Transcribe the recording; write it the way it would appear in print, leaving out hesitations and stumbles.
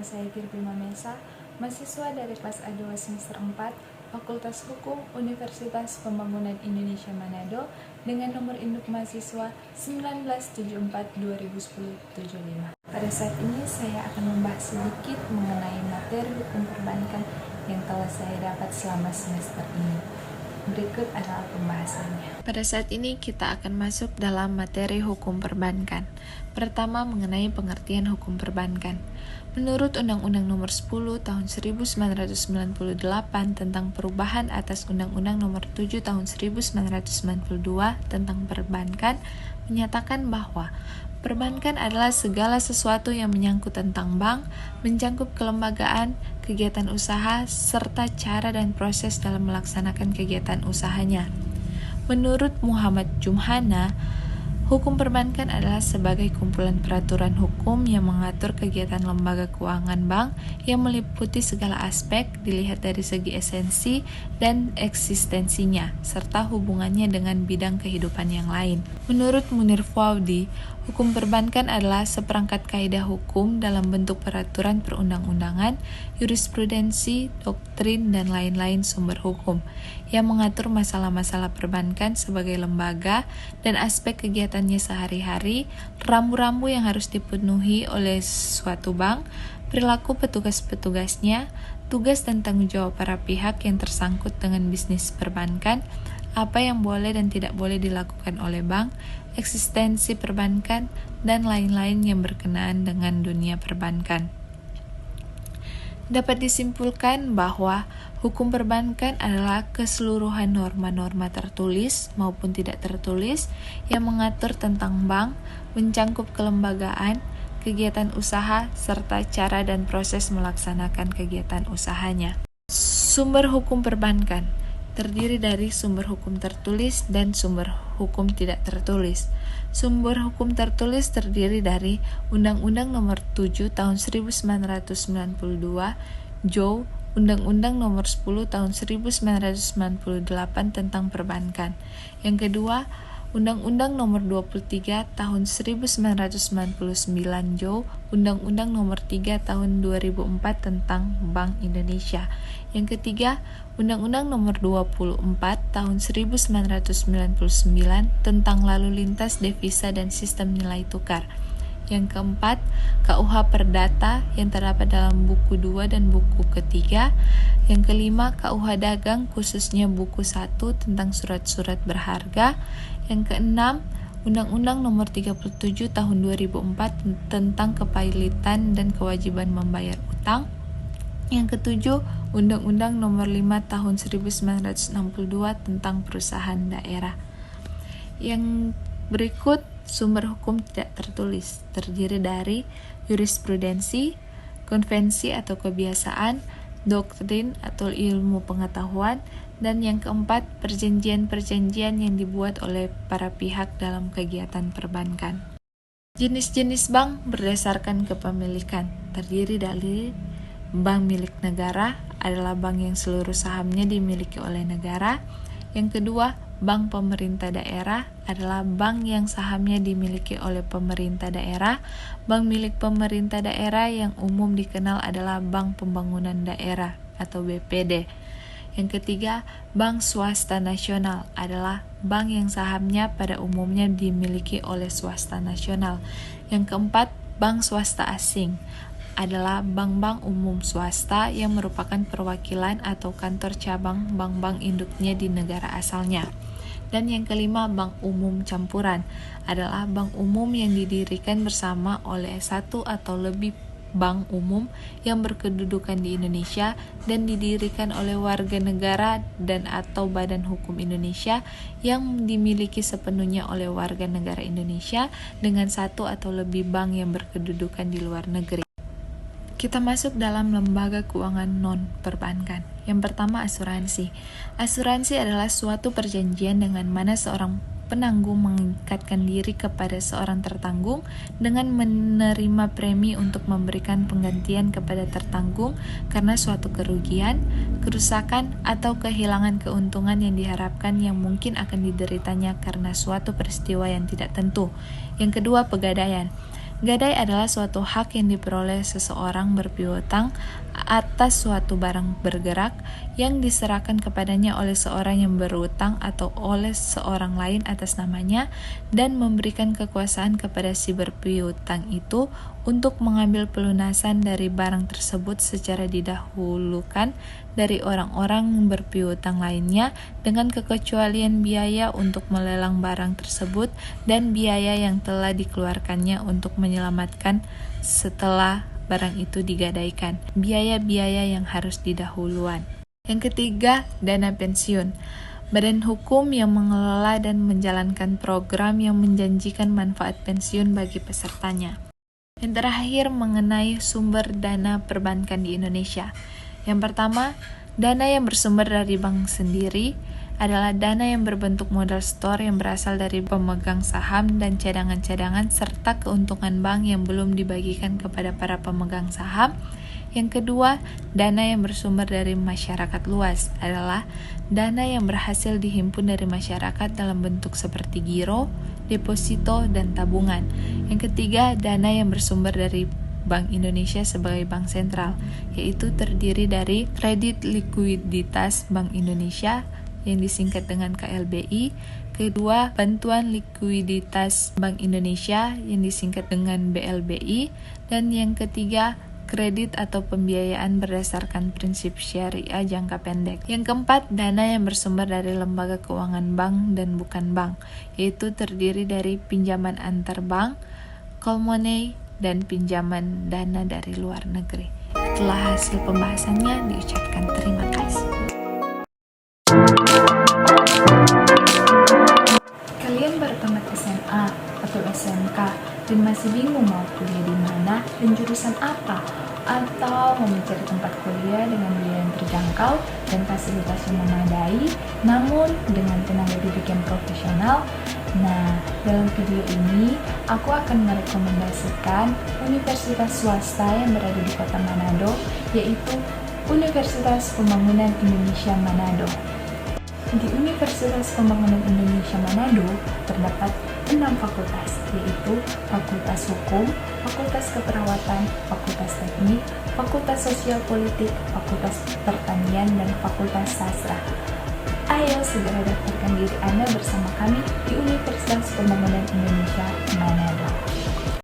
saya Kirby Mamesa, mahasiswa dari kelas A2 semester 4, Fakultas Hukum Universitas Pembangunan Indonesia Manado, dengan nomor induk mahasiswa 1974-2010-75. Pada saat ini saya akan membahas sedikit mengenai materi hukum perbankan yang telah saya dapat selama semester ini. Berikut adalah pembahasannya. Pada saat ini kita akan masuk dalam materi hukum perbankan. Pertama, mengenai pengertian hukum perbankan. Menurut Undang-Undang Nomor 10 Tahun 1998 tentang perubahan atas Undang-Undang Nomor 7 Tahun 1992 tentang perbankan, menyatakan bahwa perbankan adalah segala sesuatu yang menyangkut tentang bank, mencakup kelembagaan, kegiatan usaha, serta cara dan proses dalam melaksanakan kegiatan usahanya. Menurut Muhammad Jumhana, hukum perbankan adalah sebagai kumpulan peraturan hukum yang mengatur kegiatan lembaga keuangan bank yang meliputi segala aspek dilihat dari segi esensi dan eksistensinya, serta hubungannya dengan bidang kehidupan yang lain. Menurut Munir Fawdi, hukum perbankan adalah seperangkat kaidah hukum dalam bentuk peraturan perundang-undangan, jurisprudensi, doktrin, dan lain-lain sumber hukum yang mengatur masalah-masalah perbankan sebagai lembaga dan aspek kegiatannya sehari-hari, rambu-rambu yang harus dipenuhi oleh suatu bank, perilaku petugas-petugasnya, tugas dan tanggung jawab para pihak yang tersangkut dengan bisnis perbankan, apa yang boleh dan tidak boleh dilakukan oleh bank, eksistensi perbankan, dan lain-lain yang berkenaan dengan dunia perbankan. Dapat disimpulkan bahwa hukum perbankan adalah keseluruhan norma-norma tertulis maupun tidak tertulis yang mengatur tentang bank, mencangkup kelembagaan, kegiatan usaha, serta cara dan proses melaksanakan kegiatan usahanya. Sumber hukum perbankan terdiri dari sumber hukum tertulis dan sumber hukum tidak tertulis. Sumber hukum tertulis terdiri dari Undang-Undang Nomor 7 Tahun 1992, JOU, Undang-Undang Nomor 10 Tahun 1998 tentang perbankan. Yang kedua, Undang-Undang Nomor 23 Tahun 1999, JOU, Undang-Undang Nomor 3 Tahun 2004 tentang Bank Indonesia. Yang ketiga, Undang-Undang Nomor 24 Tahun 1999 tentang lalu lintas devisa dan sistem nilai tukar. Yang keempat, KUH Perdata yang terdapat dalam buku 2 dan buku ketiga. Yang kelima, KUH Dagang khususnya buku 1 tentang surat-surat berharga. Yang keenam, Undang-Undang Nomor 37 Tahun 2004 tentang kepailitan dan kewajiban membayar utang. Yang ketujuh, Undang-Undang Nomor 5 Tahun 1962 tentang perusahaan daerah. Yang berikut, sumber hukum tidak tertulis terdiri dari jurisprudensi, konvensi atau kebiasaan, doktrin atau ilmu pengetahuan, dan yang keempat, perjanjian-perjanjian yang dibuat oleh para pihak dalam kegiatan perbankan. Jenis-jenis bank berdasarkan kepemilikan terdiri dari bank milik negara adalah bank yang seluruh sahamnya dimiliki oleh negara. Yang kedua, bank pemerintah daerah adalah bank yang sahamnya dimiliki oleh pemerintah daerah. Bank milik pemerintah daerah yang umum dikenal adalah Bank Pembangunan Daerah atau BPD. Yang ketiga, bank swasta nasional adalah bank yang sahamnya pada umumnya dimiliki oleh swasta nasional. Yang keempat, bank swasta asing adalah bank-bank umum swasta yang merupakan perwakilan atau kantor cabang bank-bank induknya di negara asalnya. Dan yang kelima, bank umum campuran adalah bank umum yang didirikan bersama oleh satu atau lebih bank umum yang berkedudukan di Indonesia dan didirikan oleh warga negara dan atau badan hukum Indonesia yang dimiliki sepenuhnya oleh warga negara Indonesia dengan satu atau lebih bank yang berkedudukan di luar negeri. Kita masuk dalam lembaga keuangan non-perbankan. Yang pertama, asuransi. Asuransi adalah suatu perjanjian dengan mana seorang penanggung mengikatkan diri kepada seorang tertanggung dengan menerima premi untuk memberikan penggantian kepada tertanggung karena suatu kerugian, kerusakan, atau kehilangan keuntungan yang diharapkan yang mungkin akan dideritanya karena suatu peristiwa yang tidak tentu. Yang kedua, pegadaian. Gadai adalah suatu hak yang diperoleh seseorang berpiutang atas suatu barang bergerak yang diserahkan kepadanya oleh seorang yang berutang atau oleh seorang lain atas namanya dan memberikan kekuasaan kepada si berpiutang itu untuk mengambil pelunasan dari barang tersebut secara didahulukan dari orang-orang berpiutang lainnya dengan kekecualian biaya untuk melelang barang tersebut dan biaya yang telah dikeluarkannya untuk menyelamatkan setelah barang itu digadaikan, biaya-biaya yang harus didahuluan. Yang ketiga, dana pensiun. Badan hukum yang mengelola dan menjalankan program yang menjanjikan manfaat pensiun bagi pesertanya. Yang terakhir, mengenai sumber dana perbankan di Indonesia. Yang pertama, dana yang bersumber dari bank sendiri adalah dana yang berbentuk modal store yang berasal dari pemegang saham dan cadangan-cadangan serta keuntungan bank yang belum dibagikan kepada para pemegang saham. Yang kedua, dana yang bersumber dari masyarakat luas adalah dana yang berhasil dihimpun dari masyarakat dalam bentuk seperti giro, deposito, dan tabungan. Yang ketiga, dana yang bersumber dari Bank Indonesia sebagai bank sentral, yaitu terdiri dari kredit likuiditas Bank Indonesia yang disingkat dengan KLBI, kedua bantuan likuiditas Bank Indonesia yang disingkat dengan BLBI, dan yang ketiga kredit atau pembiayaan berdasarkan prinsip syariah jangka pendek. Yang keempat, dana yang bersumber dari lembaga keuangan bank dan bukan bank, yaitu terdiri dari pinjaman antar bank, call money, dan pinjaman dana dari luar negeri. Setelah hasil pembahasannya diucapkan terima kasih. Kalian baru tamat SMA atau SMK dan masih bingung mau kuliah di mana dan jurusan apa, atau mau mencari tempat kuliah dengan biaya yang terjangkau dan fasilitas yang memadai, namun dengan tenaga didik yang profesional. Nah, dalam video ini aku akan merekomendasikan universitas swasta yang berada di Kota Manado, yaitu Universitas Pembangunan Indonesia Manado. Di Universitas Pembangunan Indonesia Manado terdapat 6 fakultas, yaitu Fakultas Hukum, Fakultas Keperawatan, Fakultas Teknik, Fakultas Sosial Politik, Fakultas Pertanian, dan Fakultas Sastra. Ayo segera daftarkan diri Anda bersama kami di Universitas Pembangunan Indonesia Manado.